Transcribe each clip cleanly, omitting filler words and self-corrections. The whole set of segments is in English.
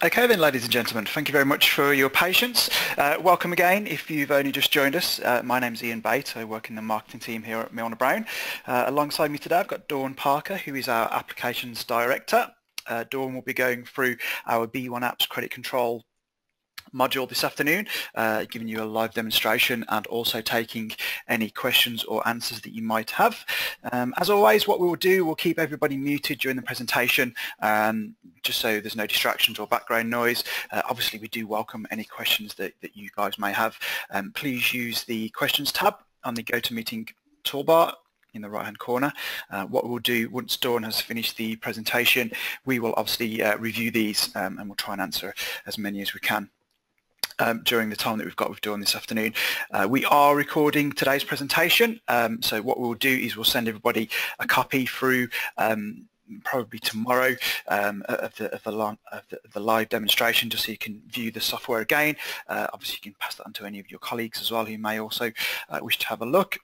Okay then, ladies and gentlemen, thank you very much for your patience. Welcome again if you've only just joined us. My name's Ian Bate. I work in the marketing team here at Milner Browne. Alongside me today I've got Dawn Parker, who is our Applications Director. Dawn will be going through our B1 Apps credit control module this afternoon, giving you a live demonstration and also taking any questions or answers that you might have. As always, what we will do, we'll keep everybody muted during the presentation, just so there's no distractions or background noise. Obviously, we do welcome any questions that you guys may have. Please use the questions tab on the GoToMeeting toolbar in the right hand corner. What we'll do once Dawn has finished the presentation, we will obviously review these and we'll try and answer as many as we can during the time that we've got with Dawn this afternoon. We are recording today's presentation, so what we'll do is we'll send everybody a copy through probably tomorrow of the live demonstration, just so you can view the software again. Obviously you can pass that on to any of your colleagues as well who may also wish to have a look.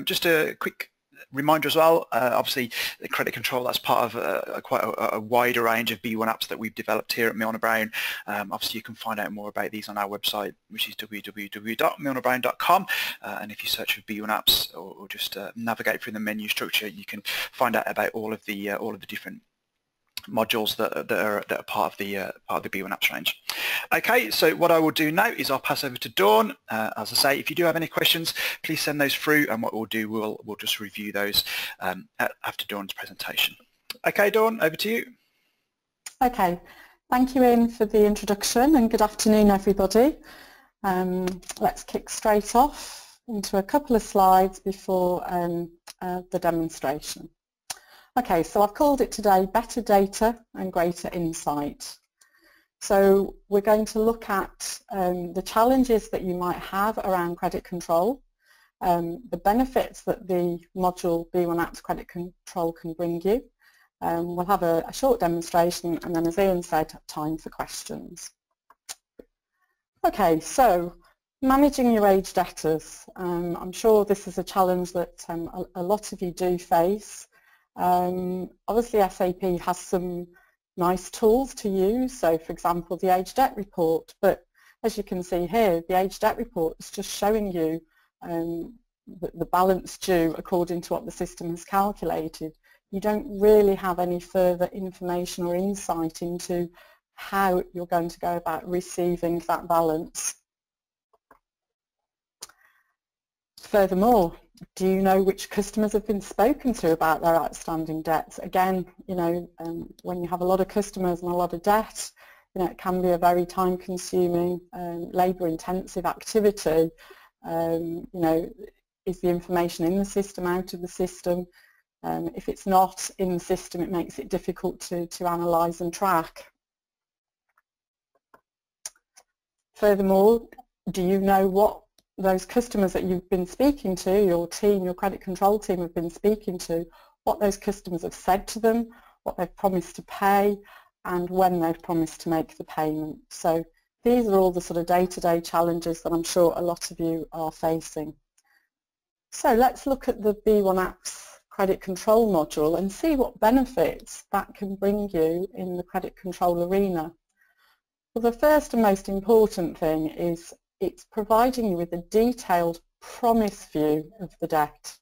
Just a quick reminder as well, obviously the credit control, that's part of quite a wider range of B1 apps that we've developed here at Milner Browne. Obviously you can find out more about these on our website, which is www.milnerbrowne.com, and if you search for B1 apps or just navigate through the menu structure, you can find out about all of the different modules that are part of the B1 apps range. Okay, so what I will do now is I'll pass over to Dawn. As I say, if you do have any questions, please send those through, and what we'll do, we'll just review those after Dawn's presentation. Okay, Dawn, over to you. Okay, thank you, Ian, for the introduction, and good afternoon, everybody. Let's kick straight off into a couple of slides before the demonstration. Okay, so I've called it today Better Data and Greater Insight. So we're going to look at the challenges that you might have around credit control, the benefits that the module B1 Apps Credit Control can bring you. We'll have a short demonstration, and then, as Ian said, time for questions. Okay, so managing your aged debtors. I'm sure this is a challenge that a lot of you do face. Obviously SAP has some nice tools to use, so for example the age debt report, but as you can see here, the age debt report is just showing you the balance due according to what the system has calculated. You don't really have any further information or insight into how you're going to go about receiving that balance. Furthermore, do you know which customers have been spoken to about their outstanding debts? Again, you know, when you have a lot of customers and a lot of debt, you know, it can be a very time-consuming, labour-intensive activity. You know, is the information in the system, out of the system? If it's not in the system, it makes it difficult to analyse and track. Furthermore, do you know what those customers that you've been speaking to, your team, your credit control team have been speaking to, what those customers have said to them, what they've promised to pay, and when they've promised to make the payment? So these are all the sort of day-to-day challenges that I'm sure a lot of you are facing. So let's look at the B1 Apps credit control module and see what benefits that can bring you in the credit control arena. Well, the first and most important thing is it's providing you with a detailed promise view of the debt.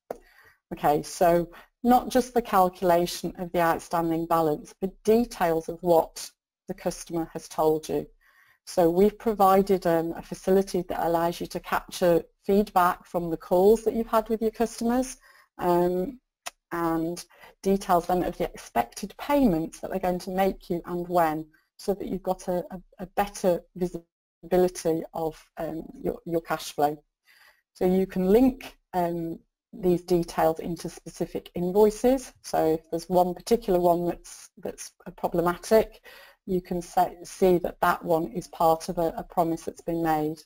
Okay, so not just the calculation of the outstanding balance, but details of what the customer has told you. So we've provided a facility that allows you to capture feedback from the calls that you've had with your customers, and details then of the expected payments that they're going to make you and when, so that you've got a better visibility of your cash flow. So you can link these details into specific invoices. So if there's one particular one that's problematic, you can see that one is part of a promise that's been made.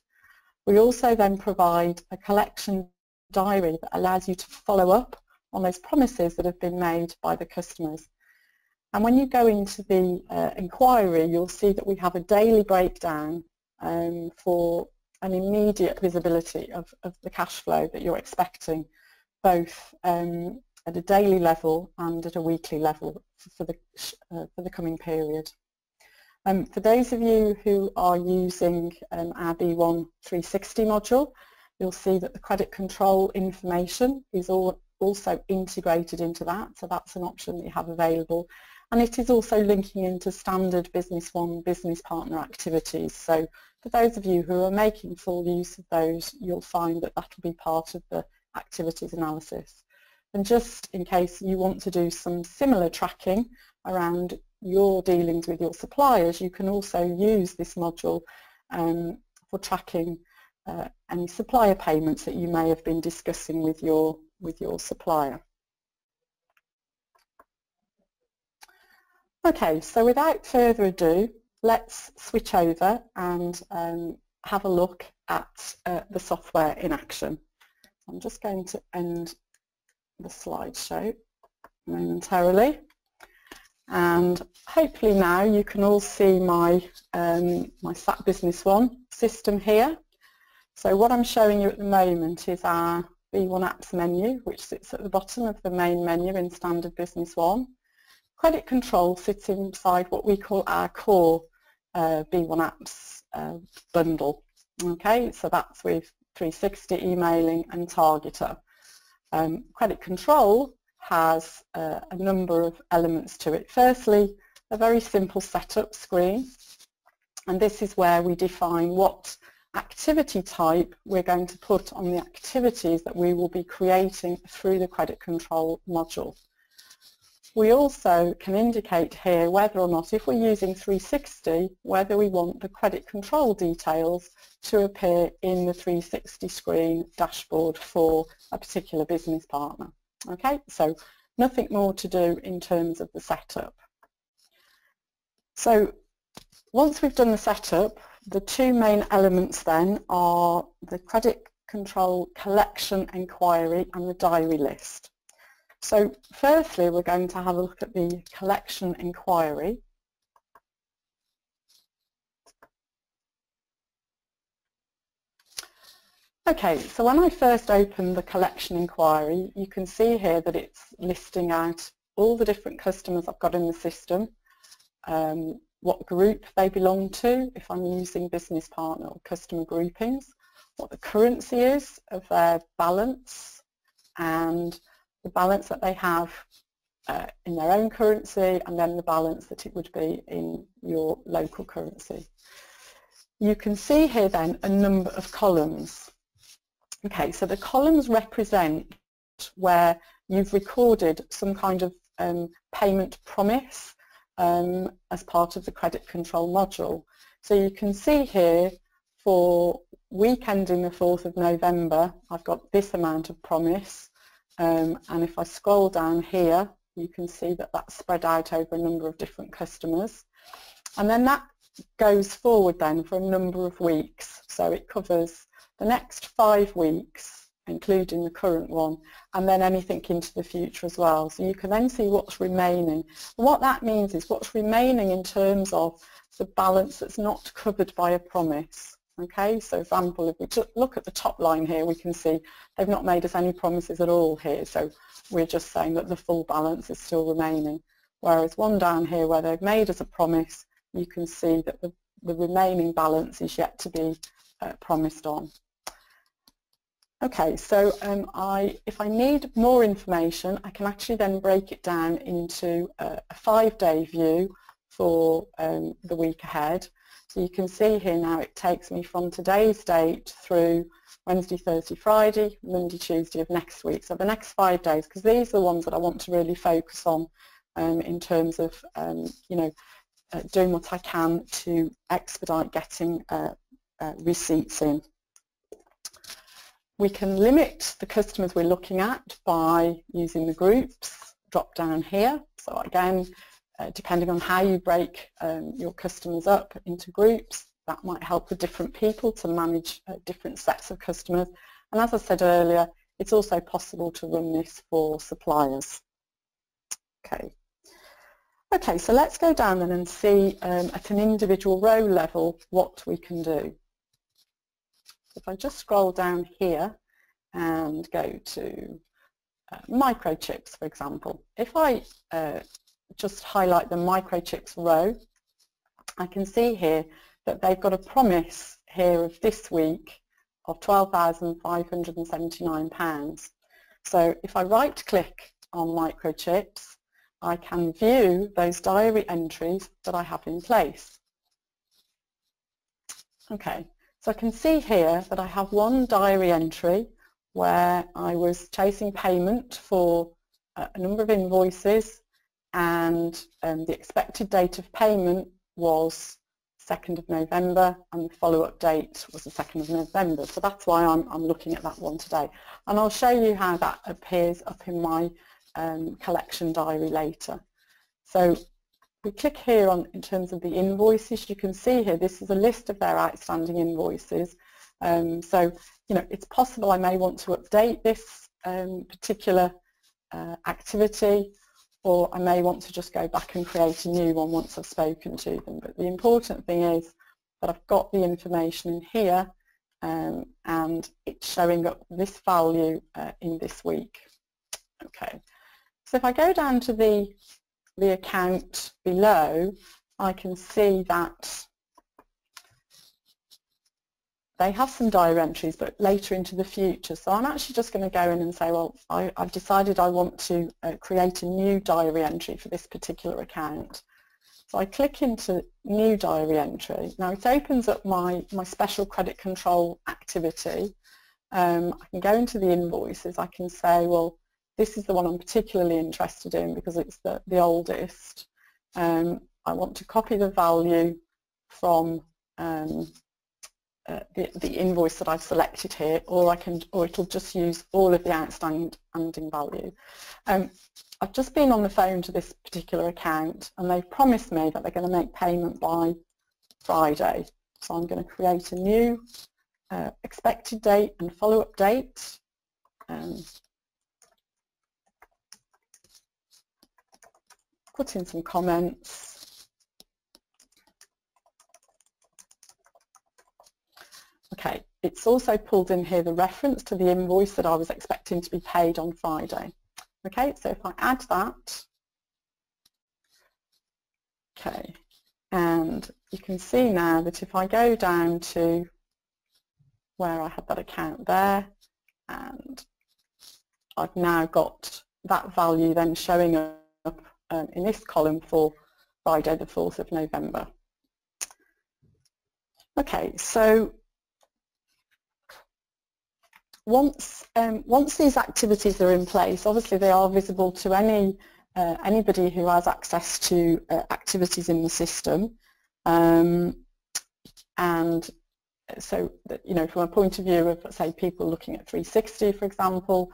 We also then provide a collection diary that allows you to follow up on those promises that have been made by the customers. And when you go into the inquiry, you'll see that we have a daily breakdown for an immediate visibility of the cash flow that you're expecting, both at a daily level and at a weekly level for the coming period. For those of you who are using our B1 360 module, you'll see that the credit control information is also integrated into that, so that's an option that you have available. And it is also linking into standard Business One business partner activities. So for those of you who are making full use of those, you'll find that that will be part of the activities analysis. And just in case you want to do some similar tracking around your dealings with your suppliers, you can also use this module for tracking any supplier payments that you may have been discussing with your supplier. Okay, so without further ado, let's switch over and have a look at the software in action. I'm just going to end the slideshow momentarily, and hopefully now you can all see my my SAP Business One system here. So what I'm showing you at the moment is our B1 Apps menu, which sits at the bottom of the main menu in Standard Business One. Credit control sits inside what we call our core B1 Apps bundle. Okay, so that's with 360, emailing and targeter. Credit control has a number of elements to it. Firstly, a very simple setup screen, and this is where we define what activity type we're going to put on the activities that we will be creating through the credit control module. We also can indicate here whether or not, if we're using 360, whether we want the credit control details to appear in the 360 screen dashboard for a particular business partner. Okay, so nothing more to do in terms of the setup. So once we've done the setup, the two main elements then are the credit control collection enquiry and the diary list. So firstly, we're going to have a look at the collection enquiry. Okay, so when I first opened the collection inquiry, you can see here that it's listing out all the different customers I've got in the system, what group they belong to, if I'm using business partner or customer groupings, what the currency is of their balance, and the balance that they have in their own currency, and then the balance that it would be in your local currency. You can see here then a number of columns. Okay, so the columns represent where you've recorded some kind of payment promise as part of the credit control module. So you can see here for week ending the 4th of November, I've got this amount of promise. And if I scroll down here, you can see that that's spread out over a number of different customers. And then that goes forward then for a number of weeks. So it covers the next 5 weeks, including the current one, and then anything into the future as well. So you can then see what's remaining. And what that means is what's remaining in terms of the balance that's not covered by a promise. Okay, so for example, if we just look at the top line here, we can see they've not made us any promises at all here, so we're just saying that the full balance is still remaining. Whereas one down here where they've made us a promise, you can see that the remaining balance is yet to be promised on. Okay, so if I need more information, I can actually then break it down into a 5-day view for the week ahead. So you can see here now it takes me from today's date through Wednesday, Thursday, Friday, Monday, Tuesday of next week. So the next 5 days, because these are the ones that I want to really focus on in terms of doing what I can to expedite getting receipts in. We can limit the customers we're looking at by using the groups drop down here. So again, depending on how you break your customers up into groups, that might help with different people to manage different sets of customers. And as I said earlier, it's also possible to run this for suppliers. Okay, so let's go down then and see at an individual row level what we can do. If I just scroll down here and go to microchips, for example, if I just highlight the microchips row, I can see here that they've got a promise here of this week of £12,579. So if I right click on microchips, I can view those diary entries that I have in place. Okay, so I can see here that I have one diary entry where I was chasing payment for a number of invoices, and the expected date of payment was 2nd of November and the follow-up date was the 2nd of November. So that's why I'm looking at that one today. And I'll show you how that appears up in my collection diary later. So we click here on in terms of the invoices. You can see here this is a list of their outstanding invoices. So it's possible I may want to update this particular activity, or I may want to just go back and create a new one once I've spoken to them. But the important thing is that I've got the information in here and it's showing up this value in this week. Okay, so if I go down to the account below, I can see that they have some diary entries, but later into the future. So I'm actually just going to go in and say, well, I've decided I want to create a new diary entry for this particular account. So I click into new diary entry. Now it opens up my special credit control activity. I can go into the invoices. I can say, well, this is the one I'm particularly interested in because it's the oldest. I want to copy the value from the invoice that I've selected here, or it'll just use all of the outstanding value. I've just been on the phone to this particular account and they've promised me that they're going to make payment by Friday. So I'm going to create a new expected date and follow-up date. Put in some comments. Okay, it's also pulled in here the reference to the invoice that I was expecting to be paid on Friday. Okay, so if I add that, okay, and you can see now that if I go down to where I had that account there, and I've now got that value then showing up in this column for Friday the 4th of November. Okay, so once these activities are in place, obviously they are visible to anybody who has access to activities in the system, and so from a point of view of, say, people looking at 360, for example,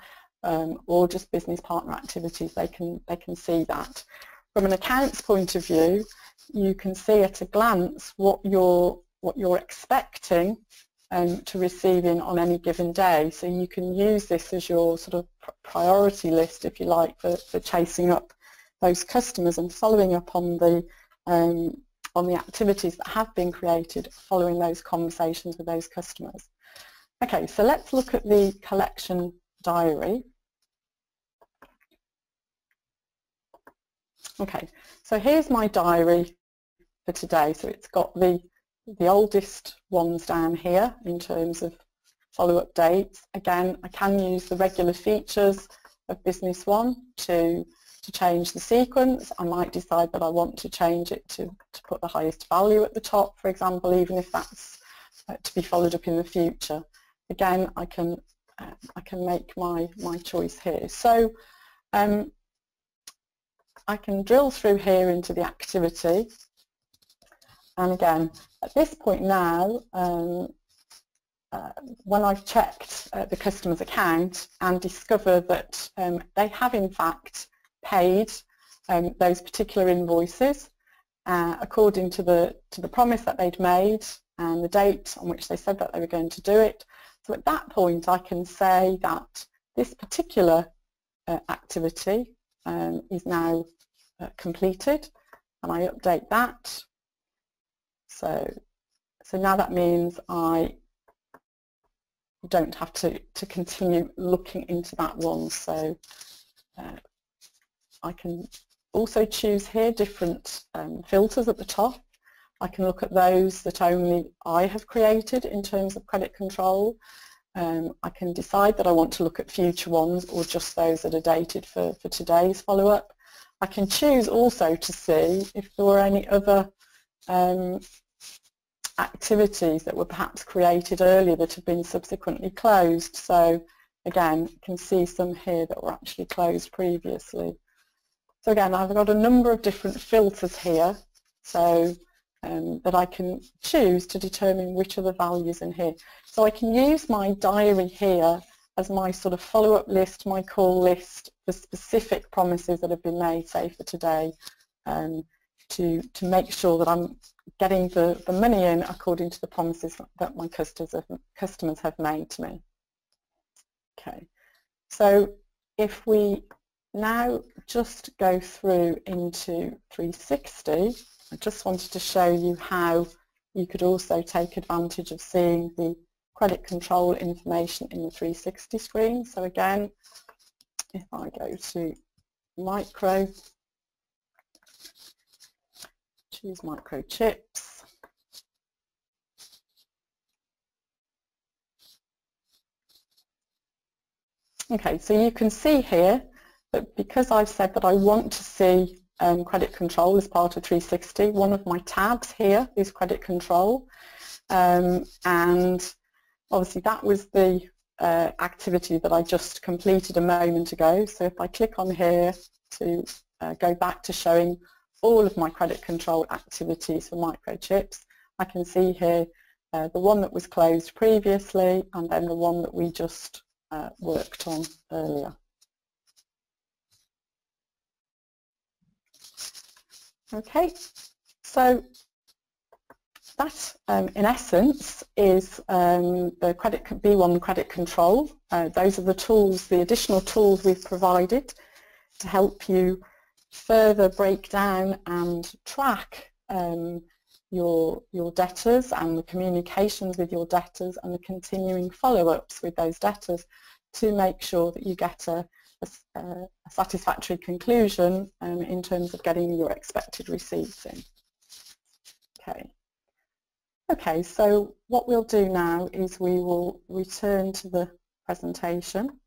or just business partner activities, they can see that. From an accounts point of view, you can see at a glance what you're expecting to receive in on any given day. So you can use this as your sort of priority list, if you like, for chasing up those customers and following up on the activities that have been created following those conversations with those customers. Okay, so let's look at the collection diary. Okay, so here's my diary for today. So it's got the oldest ones down here in terms of follow-up dates. Again, I can use the regular features of Business One to change the sequence. I might decide that I want to change it to put the highest value at the top, for example, even if that's to be followed up in the future. Again, I can make my choice here. So I can drill through here into the activity, and again, at this point now, when I've checked the customer's account and discover that they have in fact paid those particular invoices according to the promise that they'd made and the date on which they said that they were going to do it. So at that point I can say that this particular activity is now completed, and I update that. So now that means I don't have to continue looking into that one. So I can also choose here different filters at the top. I can look at those that only I have created in terms of credit control. I can decide that I want to look at future ones or just those that are dated for today's follow-up. I can choose also to see if there were any other activities that were perhaps created earlier that have been subsequently closed. So again, you can see some here that were actually closed previously. So again, I've got a number of different filters here, so that I can choose to determine which are the values in here. So I can use my diary here as my sort of follow-up list, my call list for specific promises that have been made, say for today, to make sure that I'm getting the money in according to the promises that my customers have made to me. Okay, so if we now just go through into 360, I just wanted to show you how you could also take advantage of seeing the credit control information in the 360 screen. So again, if I go to micro, choose microchips, okay, so you can see here that because I've said that I want to see credit control as part of 360, one of my tabs here is credit control, and obviously that was the activity that I just completed a moment ago. So if I click on here to go back to showing all of my credit control activities for microchips, I can see here the one that was closed previously and then the one that we just worked on earlier. Okay, so that in essence is the B1 credit control. Those are the tools, the additional tools we've provided to help you further break down and track your debtors and the communications with your debtors and the continuing follow-ups with those debtors to make sure that you get a satisfactory conclusion in terms of getting your expected receipts in. Okay, so what we'll do now is we will return to the presentation.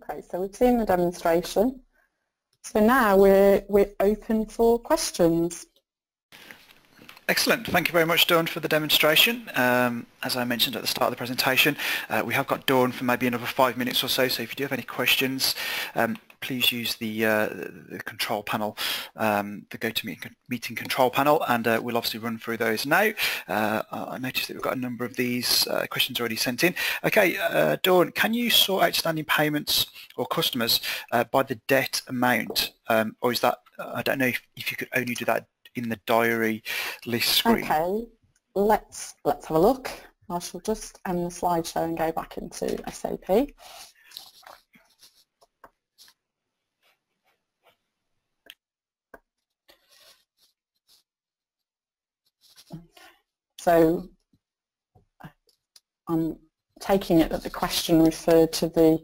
Okay, so we've seen the demonstration. So now we're open for questions. Excellent. Thank you very much, Dawn, for the demonstration. As I mentioned at the start of the presentation, we have got Dawn for maybe another 5 minutes or so, so if you do have any questions, please use the control panel, the GoToMeeting control panel, and we'll obviously run through those now. I noticed that we've got a number of these questions already sent in. Okay, Dawn, can you sort outstanding payments or customers by the debt amount, or is that, I don't know if you could only do that in the diary list screen? Okay, let's have a look. I shall just end the slideshow and go back into SAP. So I'm taking it that the question referred to the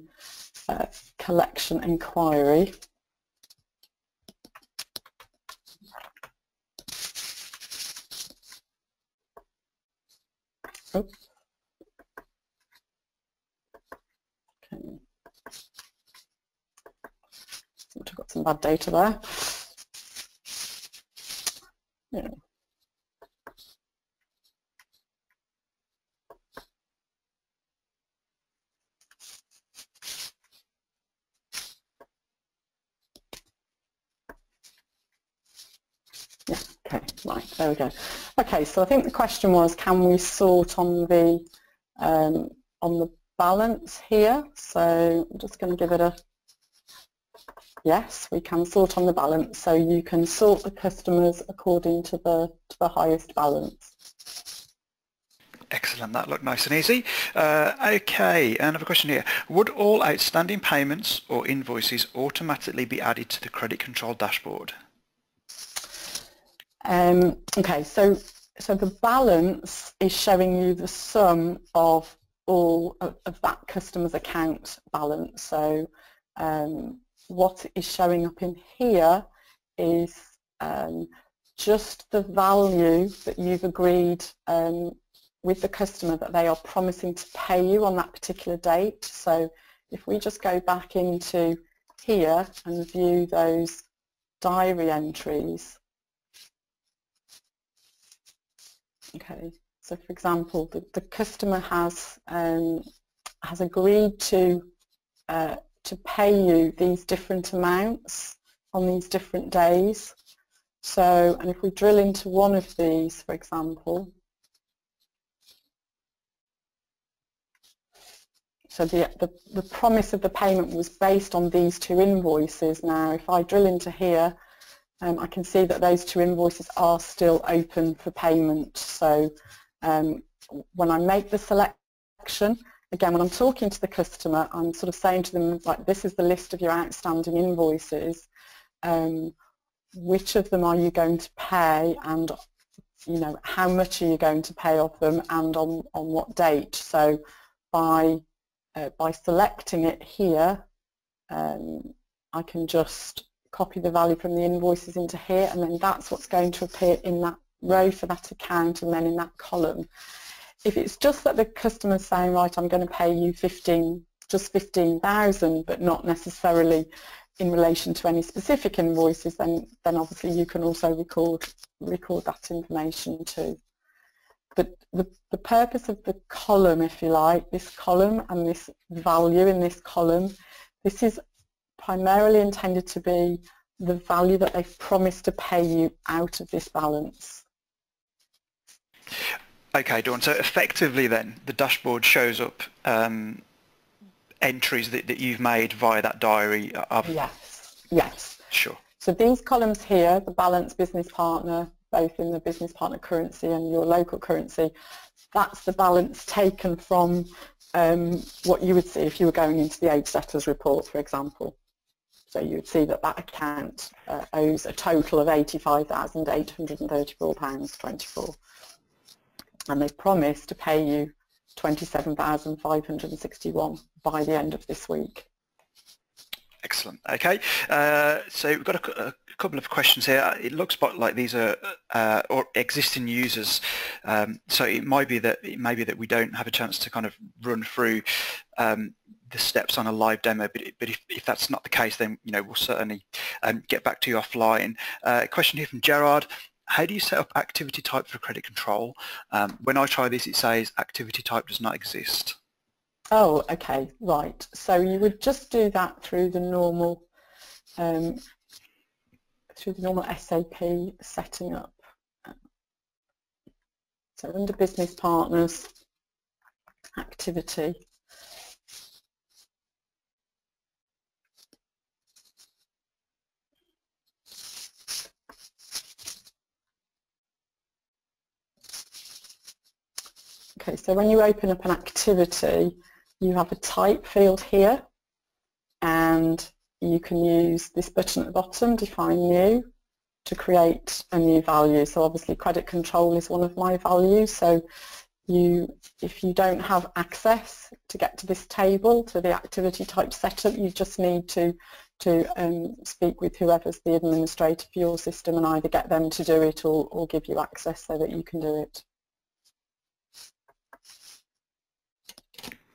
collection enquiry. Oops. Okay. I've got some bad data there. Yeah. Yeah, okay, right, there we go. Okay, so I think the question was, can we sort on the balance here? So I'm just going to give it a yes, we can sort on the balance. So you can sort the customers according to the highest balance. Excellent, that looked nice and easy. Okay, another question here. Would all outstanding payments or invoices automatically be added to the credit control dashboard? Okay, so the balance is showing you the sum of all of that customer's account balance. So what is showing up in here is just the value that you've agreed with the customer that they are promising to pay you on that particular date. So if we just go back into here and view those diary entries. Okay, so for example, the customer has agreed to pay you these different amounts on these different days. So, and if we drill into one of these, for example, so the promise of the payment was based on these two invoices. Now, if I drill into here, I can see that those two invoices are still open for payment. So when I make the selection, again, when I'm talking to the customer, I'm sort of saying to them, like, this is the list of your outstanding invoices. Which of them are you going to pay, and how much are you going to pay of them, and on what date? So by selecting it here, I can just copy the value from the invoices into here, and then that's what's going to appear in that row for that account, and then in that column. If it's just that the customer's saying, right, I'm going to pay you just 15,000, but not necessarily in relation to any specific invoices, then obviously you can also record that information too. But the purpose of the column, if you like, this column and this value in this column, this is primarily intended to be the value that they've promised to pay you out of this balance. Okay, Dawn, so effectively then the dashboard shows up entries that you've made via that diary of... Yes. Sure. So these columns here, the balance business partner, both in the business partner currency and your local currency, that's the balance taken from what you would see if you were going into the age debtors report, for example. So you would see that account owes a total of £85,834.24, and they've promised to pay you £27,561 by the end of this week. Excellent. Okay, so we've got a couple of questions here. It looks like these are or existing users, so it might be that we don't have a chance to kind of run through the steps on a live demo. But if that's not the case, then we'll certainly get back to you offline. A question here from Gerard. How do you set up activity type for credit control? When I try this, it says activity type does not exist. Oh, okay, right. So you would just do that through the normal SAP setting up. So under business partners, activity. Okay, so when you open up an activity, you have a type field here, and you can use this button at the bottom, define new, to create a new value. So obviously credit control is one of my values, so if you don't have access to get to this table, to the activity type setup, you just need to speak with whoever's the administrator for your system and either get them to do it or give you access so that you can do it.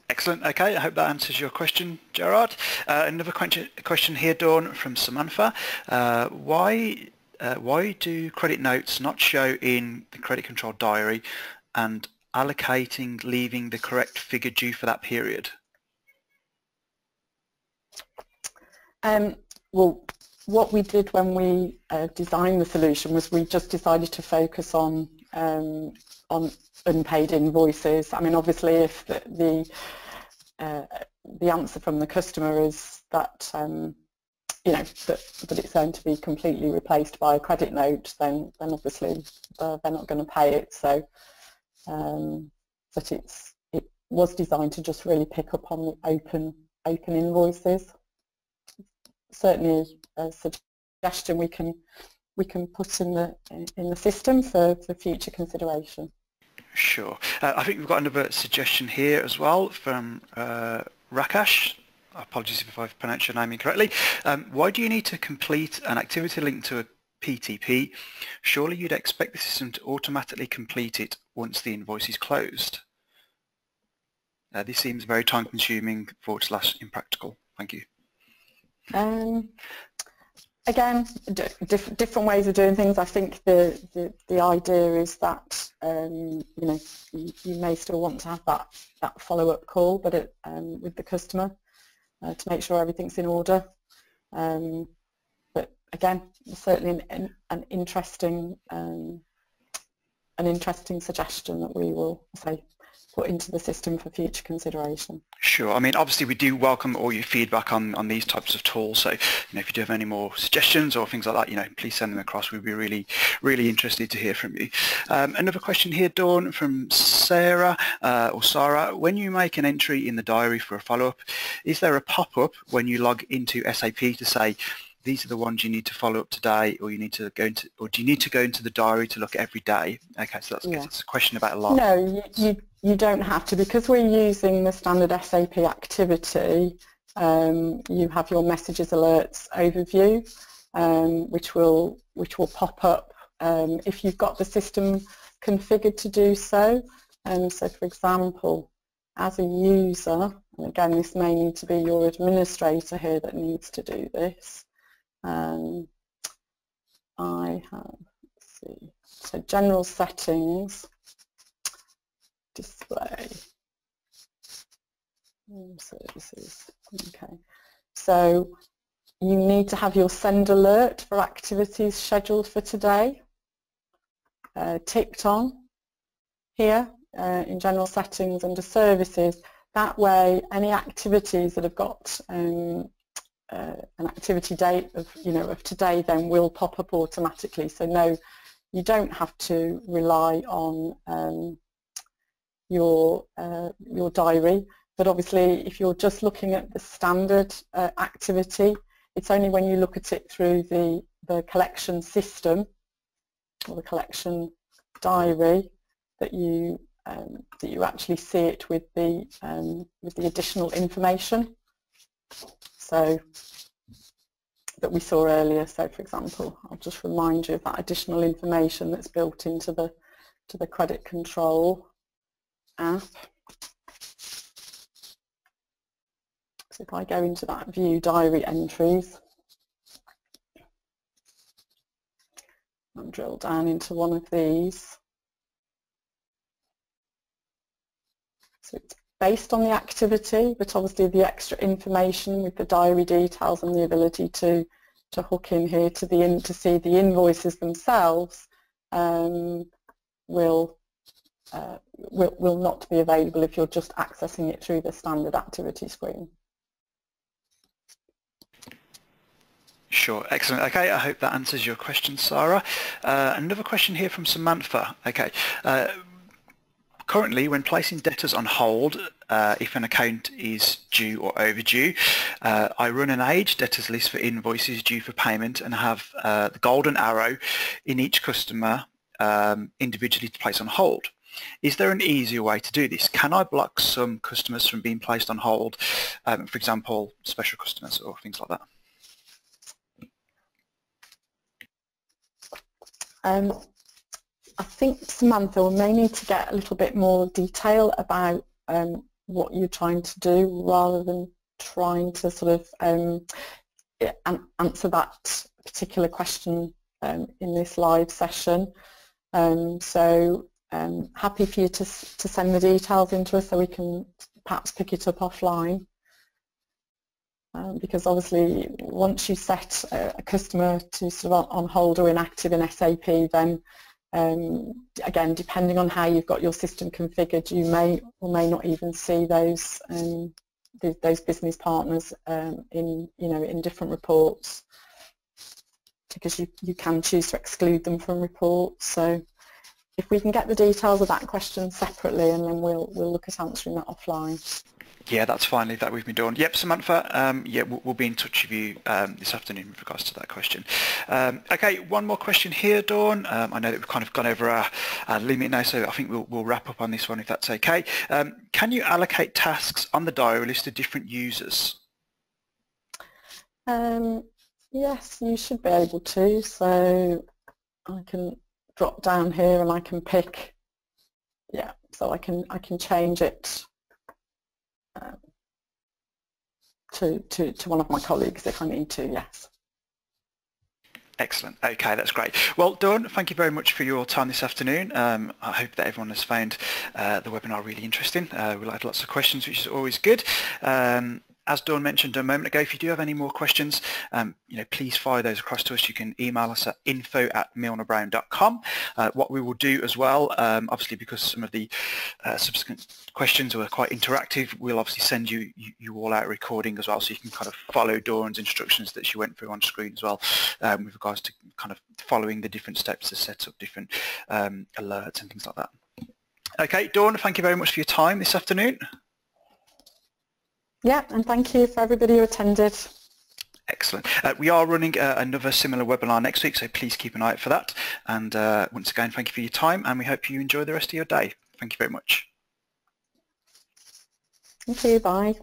Excellent. Okay, I hope that answers your question, Gerard. Another question here, Dawn, from Samantha. Why do credit notes not show in the credit control diary, and allocating leaving the correct figure due for that period? Well, what we did when we designed the solution was we just decided to focus on unpaid invoices. I mean, obviously, if the answer from the customer is that that it's going to be completely replaced by a credit note, then obviously they're not going to pay it. So, but it was designed to just really pick up on the open invoices. Certainly, a suggestion we can we can put in the system for future consideration. Sure. I think we've got another suggestion here as well from Rakesh. Apologies if I've pronounced your name incorrectly. Why do you need to complete an activity linked to a PTP? Surely you'd expect the system to automatically complete it once the invoice is closed. This seems very time consuming / impractical. Thank you. Again, different ways of doing things. I think the idea is that you know, you may still want to have that follow-up call, but with the customer to make sure everything's in order. But again, certainly an interesting suggestion that we will say put into the system for future consideration. Sure. I mean, obviously we do welcome all your feedback on these types of tools. So, you know, if you do have any more suggestions or things like that, you know, please send them across. We'd be really interested to hear from you. Another question here, Dawn, from Sarah or Sarah. When you make an entry in the diary for a follow-up, is there a pop-up when you log into SAP to say, these are the ones you need to follow up today, or you need to go into, or do you need to go into the diary to look every day? Okay, so that's a question about a lot. No, you don't have to, because we're using the standard SAP activity. You have your messages, alerts, overview, which will pop up if you've got the system configured to do so. So, for example, as a user, and again, this may need to be your administrator here that needs to do this. I have, let's see, so general settings, display, services, okay. So you need to have your send alert for activities scheduled for today ticked on here in general settings under services. That way, any activities that have got an activity date of today then will pop up automatically. So no, you don't have to rely on your diary, but obviously if you're just looking at the standard activity, it's only when you look at it through the collection system or the collection diary that you actually see it with the additional information. So that we saw earlier. So, for example, I'll just remind you of that additional information that's built into the credit control app. So if I go into that view diary entries and drill down into one of these, so it's based on the activity, but obviously the extra information with the diary details and the ability to hook in here to see the invoices themselves will not be available if you're just accessing it through the standard activity screen. Sure, excellent. Okay, I hope that answers your question, Sarah. Another question here from Samantha. Okay. Currently, when placing debtors on hold, if an account is due or overdue, I run an aged debtors list for invoices due for payment and have the golden arrow in each customer individually to place on hold. Is there an easier way to do this? Can I block some customers from being placed on hold, for example, special customers or things like that? I think, Samantha, we may need to get a little bit more detail about what you're trying to do rather than trying to sort of answer that particular question in this live session. So happy for you to send the details into us so we can perhaps pick it up offline. Because obviously once you set a customer to sort of on hold or inactive in SAP, then again, depending on how you've got your system configured, you may or may not even see those business partners in different reports, because you can choose to exclude them from reports. So if we can get the details of that question separately, and then we'll look at answering that offline. Yeah, that's fine. Leave that with me, Dawn. Yep, Samantha, yeah, we'll be in touch with you this afternoon with regards to that question. Okay, one more question here, Dawn. I know that we've kind of gone over our limit now, so I think we'll wrap up on this one if that's okay. Can you allocate tasks on the diary list to different users? Yes, you should be able to. So I can drop down here and I can pick. Yeah, so I can change it to one of my colleagues if I need to. Yes. Excellent. Okay, that's great. Well, Dawn, thank you very much for your time this afternoon. I hope that everyone has found the webinar really interesting. We had lots of questions, which is always good. As Dawn mentioned a moment ago, if you do have any more questions, please fire those across to us. You can email us at info@milnerbrowne.com. What we will do as well, obviously because some of the subsequent questions were quite interactive, we'll obviously send you all out a recording as well, so you can kind of follow Dawn's instructions that she went through on screen as well, with regards to kind of following the different steps to set up different alerts and things like that. Okay, Dawn, thank you very much for your time this afternoon. Yeah, and thank you for everybody who attended. Excellent. We are running another similar webinar next week, so please keep an eye out for that. And once again, thank you for your time, and we hope you enjoy the rest of your day. Thank you very much. Thank you. Bye.